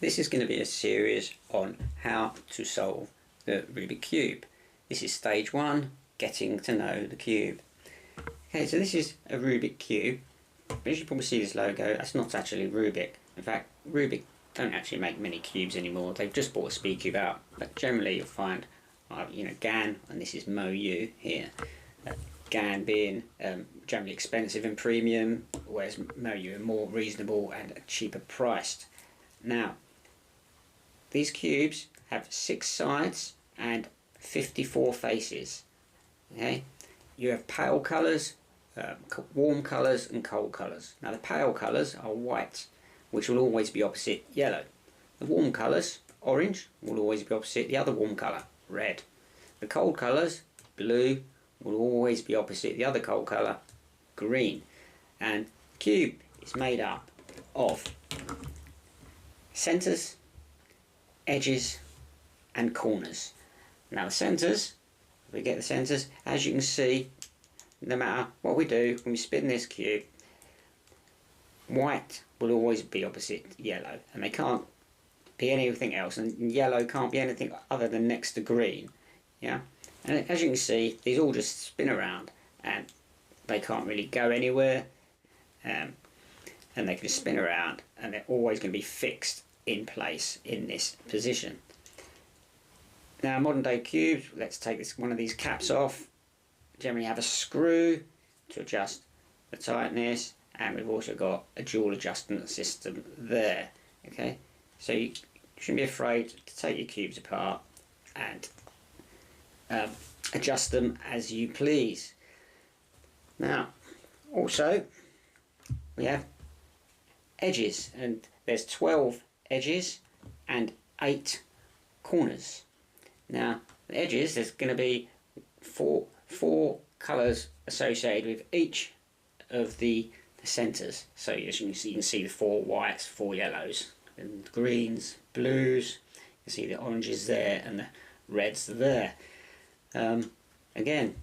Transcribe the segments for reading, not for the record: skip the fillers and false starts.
This is going to be a series on how to solve the Rubik Cube. This is stage 1, getting to know the cube. Okay, so this is a Rubik Cube. As you probably see this logo, that's not actually Rubik. In fact, Rubik don't actually make many cubes anymore. They've just bought a speed cube out. But generally you'll find, GAN, and this is MoU here. GAN being generally expensive and premium, whereas MoU are more reasonable and cheaper priced. Now, these cubes have 6 sides and 54 faces. Okay, you have pale colours, warm colours and cold colours. Now the pale colours are white, which will always be opposite yellow. The warm colours, orange, will always be opposite the other warm colour, red. The cold colours, blue, will always be opposite the other cold colour, green. And the cube is made up of centres, edges and corners. Now the centres, if we get the centres, as you can see, no matter what we do when we spin this cube, white will always be opposite yellow, and they can't be anything else, and yellow can't be anything other than next to green. Yeah, and as you can see, these all just spin around and they can't really go anywhere, and they can spin around and they're always going to be fixed in place in this position. Now modern day cubes, let's take one of these caps off. Generally have a screw to adjust the tightness, and we've also got a dual adjustment system there. Okay, so you shouldn't be afraid to take your cubes apart and adjust them as you please. Now also we have edges, and there's 12 edges and 8 corners. Now the edges, there's going to be four colours associated with each of the centres. So as you can see the 4 whites, 4 yellows, and greens, blues. You can see the oranges there and the reds there. Again,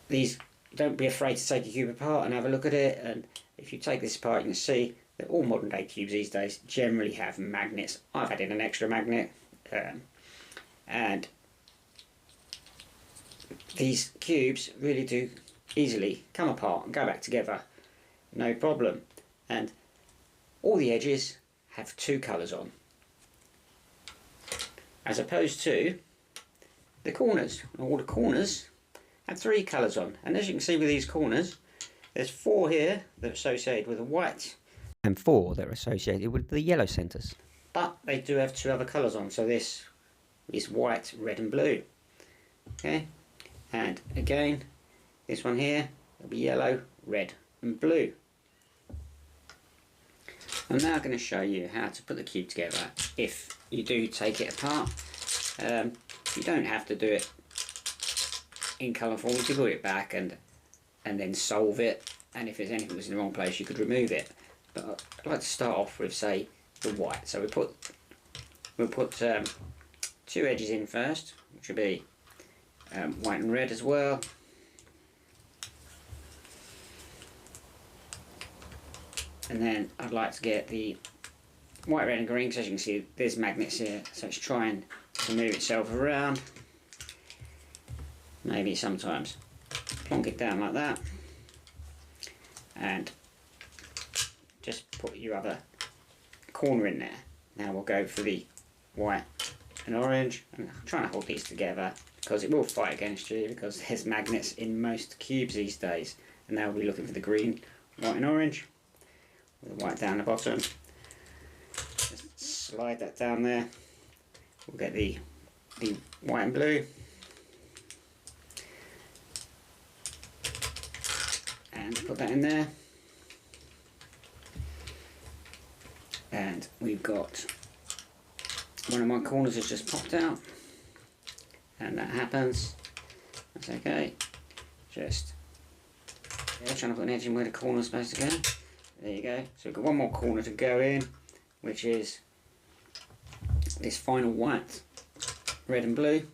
these, don't be afraid to take your cube apart and have a look at it. And if you take this apart, you can see that all modern day cubes these days generally have magnets. I've added an extra magnet, and these cubes really do easily come apart and go back together, no problem. And all the edges have 2 colours on, as opposed to the corners. All the corners have 3 colours on, and as you can see with these corners, there's 4 here that are associated with the white and 4 that are associated with the yellow centres. But they do have 2 other colours on, so this is white, red and blue. Okay, and again this one here will be yellow, red and blue. I'm now going to show you how to put the cube together if you do take it apart. You don't have to do it in colour form. You can put it back and then solve it, and if there's anything that's in the wrong place you could remove it. But I'd like to start off with, say, the white. So we'll put 2 edges in first, which will be white and red as well. And then I'd like to get the white, red and green, because as you can see there's magnets here, so it's trying to move itself around. Maybe sometimes plonk it down like that, and just put your other corner in there. Now we'll go for the white and orange. I'm trying to hold these together because it will fight against you, because there's magnets in most cubes these days. And now we'll be looking for the green, white and orange, with the white down the bottom. Just slide that down there. We'll get the white and blue, and put that in there. And we've got one of my corners has just popped out, and that happens. That's okay. Just trying to put an edge in where the corner's supposed to go. There you go. So we've got one more corner to go in, which is this final white, red and blue.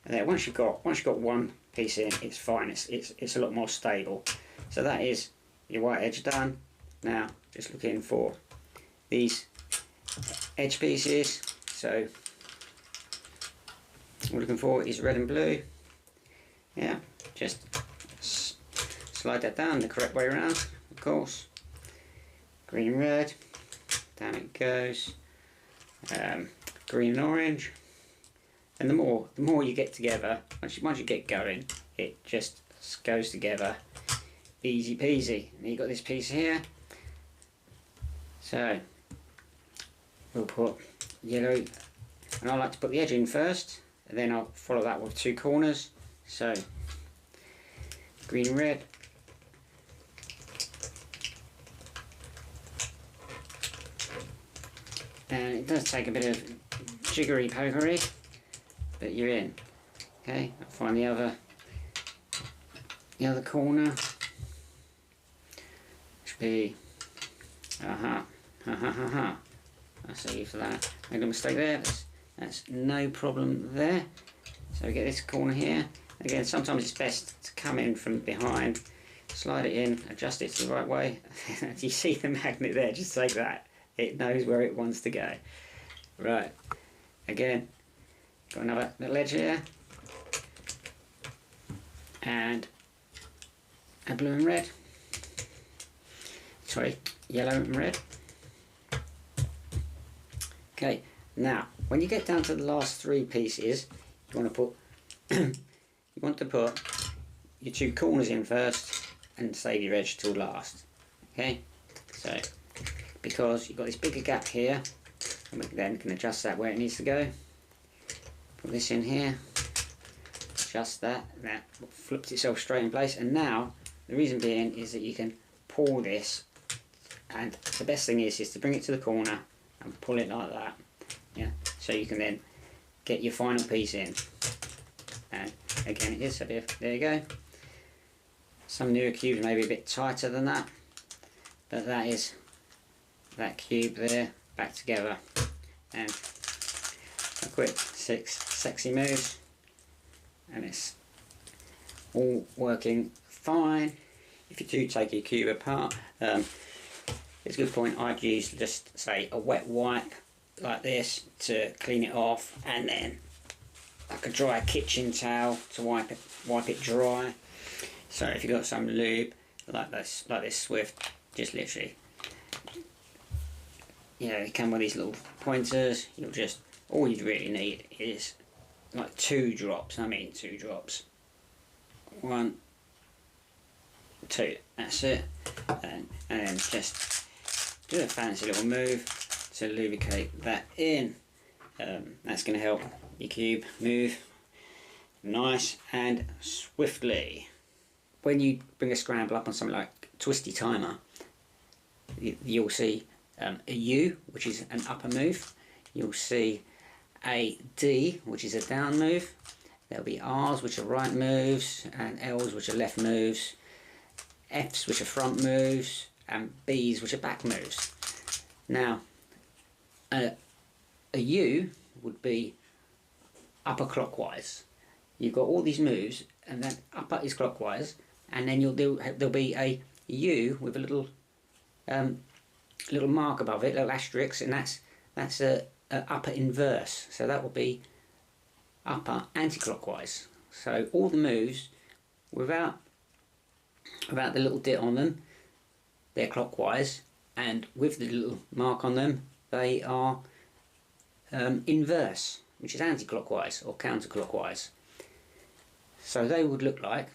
And then once you've got one piece in, it's fine. It's a lot more stable. So that is your white edge done. Now just looking for these edge pieces. So what we're looking for is red and blue. Yeah, just slide that down the correct way around, of course. Green and red, down it goes. Green and orange. And the more you get together, once you get going, it just goes together easy peasy. And you've got this piece here. So we'll put yellow, and I like to put the edge in first, and then I'll follow that with 2 corners. So green and red. And it does take a bit of jiggery pokery, but you're in. Okay, I'll find the other corner. Should be I see you for that. Made a mistake there. That's no problem there. So we get this corner here. Again, sometimes it's best to come in from behind, slide it in, adjust it to the right way. You see the magnet there, just take that. It knows where it wants to go. Right, again, got another little edge here. And a blue and red. Sorry, yellow and red. Okay, now when you get down to the last 3 pieces, you want to put your 2 corners in first and save your edge till last. Okay, so because you've got this bigger gap here, and we then can adjust that where it needs to go. Put this in here, adjust that, and that flips itself straight in place. And now the reason being is that you can pull this, and the best thing is to bring it to the corner and pull it like that. Yeah, so you can then get your final piece in. And again, it is a bit. There you go. Some newer cubes may be a bit tighter than that, but that is that cube there back together. And a quick 6 sexy moves, and it's all working fine. If you do take your cube apart, it's a good point. I'd use just say a wet wipe like this to clean it off, and then like a dry kitchen towel to wipe it dry. So if you've got some lube like this Swift, just literally, you come with these little pointers. You'll just, all you really need is like 2 drops. I mean 2 drops. 1, 2. That's it. And then just do a fancy little move to lubricate that in. That's going to help your cube move nice and swiftly. When you bring a scramble up on something like Twisty Timer, you'll see a U, which is an upper move. You'll see a D, which is a down move. There'll be R's, which are right moves, and L's, which are left moves, F's, which are front moves, and B's, which are back moves. Now, a U would be upper clockwise. You've got all these moves, and then upper is clockwise, and then there'll be a U with a little mark above it, little asterisk, and that's a upper inverse. So that will be upper anti-clockwise. So all the moves without the little dit on them, they're clockwise, and with the little mark on them, they are inverse, which is anti-clockwise or counterclockwise. So they would look like,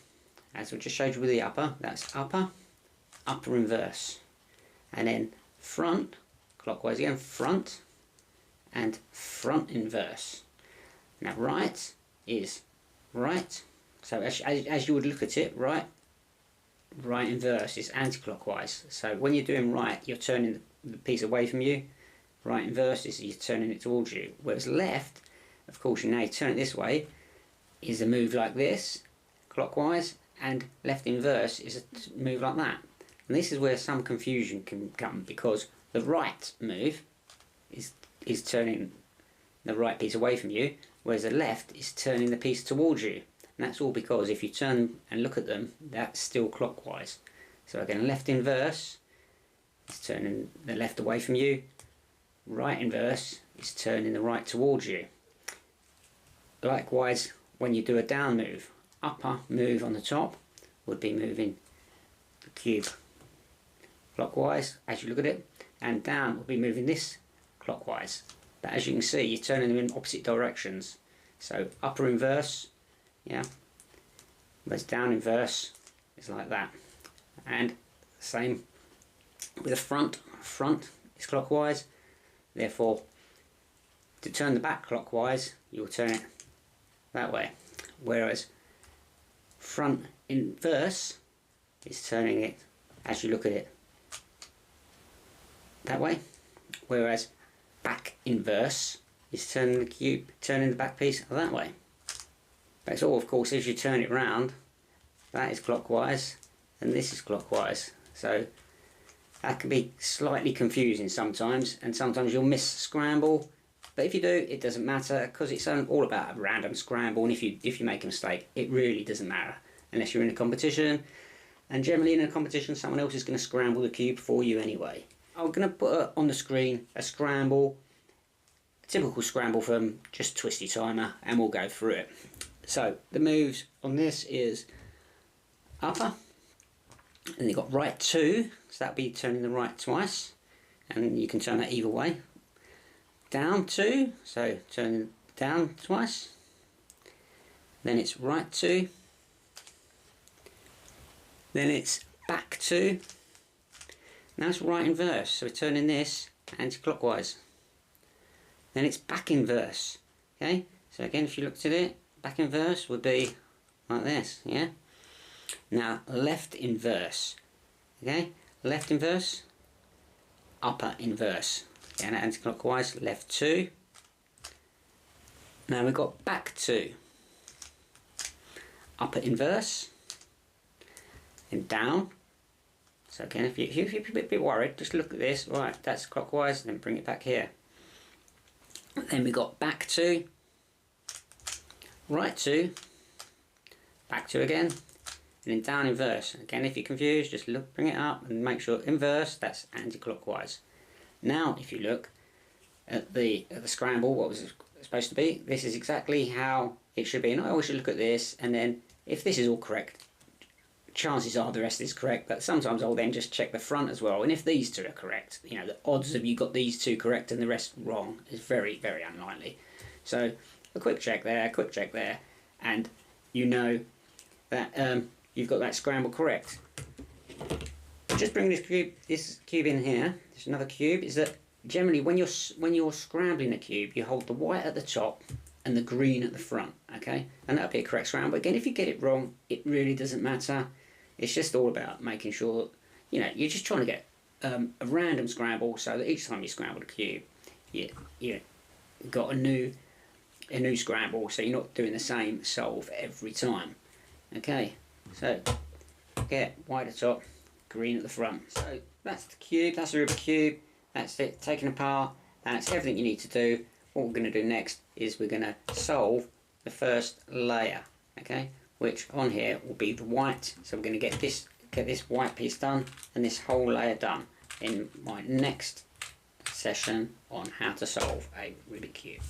as we just showed you with the upper, that's upper, upper inverse, and then front, clockwise again, front, and front inverse. Now right is right, so as you would look at it, right inverse is anti-clockwise. So when you're doing right, you're turning the piece away from you. Right inverse is you're turning it towards you. Whereas left, of course, you turn it this way, is a move like this, clockwise, and left inverse is a move like that. And this is where some confusion can come, because the right move is turning the right piece away from you, whereas the left is turning the piece towards you. And that's all because if you turn and look at them, that's still clockwise. So again, left inverse is turning the left away from you, right inverse is turning the right towards you. Likewise, when you do a down move, upper move on the top would be moving the cube clockwise as you look at it, and down will be moving this clockwise. But as you can see, you're turning them in opposite directions. So upper inverse, yeah, whereas down inverse is like that. And same with the front. Front is clockwise, therefore to turn the back clockwise you'll turn it that way, whereas front inverse is turning it as you look at it that way, whereas back inverse is turning the cube, turning the back piece that way. But it's all, of course, as you turn it round, that is clockwise and this is clockwise. So that can be slightly confusing sometimes, and sometimes you'll miss scramble. But if you do, it doesn't matter, because it's all about a random scramble, and if you make a mistake, it really doesn't matter unless you're in a competition. And generally in a competition, someone else is going to scramble the cube for you anyway. I'm going to put on the screen a scramble, a typical scramble from just Twisty Timer, and we'll go through it. So the moves on this is upper, and you've got right 2, so that'll be turning the right twice, and you can turn that either way. Down 2, so turning down twice. Then it's right 2. Then it's back 2. Now it's right inverse, so we're turning this anti-clockwise. Then it's back inverse. Okay, so again, if you looked at it, back inverse would be like this, yeah? Now left inverse, okay? Left inverse, upper inverse. Again, anti-clockwise, left 2. Now we've got back 2. Upper inverse, and down. So again, if you're a bit worried, just look at this. Right, that's clockwise, then bring it back here. Then we got back 2, right 2, back 2 again, and then down inverse. Again, if you're confused, just bring it up and make sure inverse, that's anti-clockwise. Now, if you look at the scramble, what was it supposed to be? This is exactly how it should be. And I always should look at this, and then if this is all correct, chances are the rest is correct. But sometimes I'll then just check the front as well. And if these two are correct, you know, the odds of you got these two correct and the rest wrong is very, very unlikely. So a quick check there, and you know that you've got that scramble correct. Just bring this cube in here. There's another cube. Is that generally when you're scrambling a cube, you hold the white at the top and the green at the front. Okay, and that'll be a correct scramble. Again, if you get it wrong, it really doesn't matter. It's just all about making sure, you know, you're just trying to get a random scramble, so that each time you scramble a cube, you got a new scramble, so you're not doing the same solve every time. Okay, so get white at the top, green at the front. So that's the cube, that's the Rubik cube, that's it taken apart, that's everything you need to do. What we're going to do next is we're going to solve the first layer, okay, which on here will be the white. So we're going to get this white piece done and this whole layer done in my next session on how to solve a Rubik cube.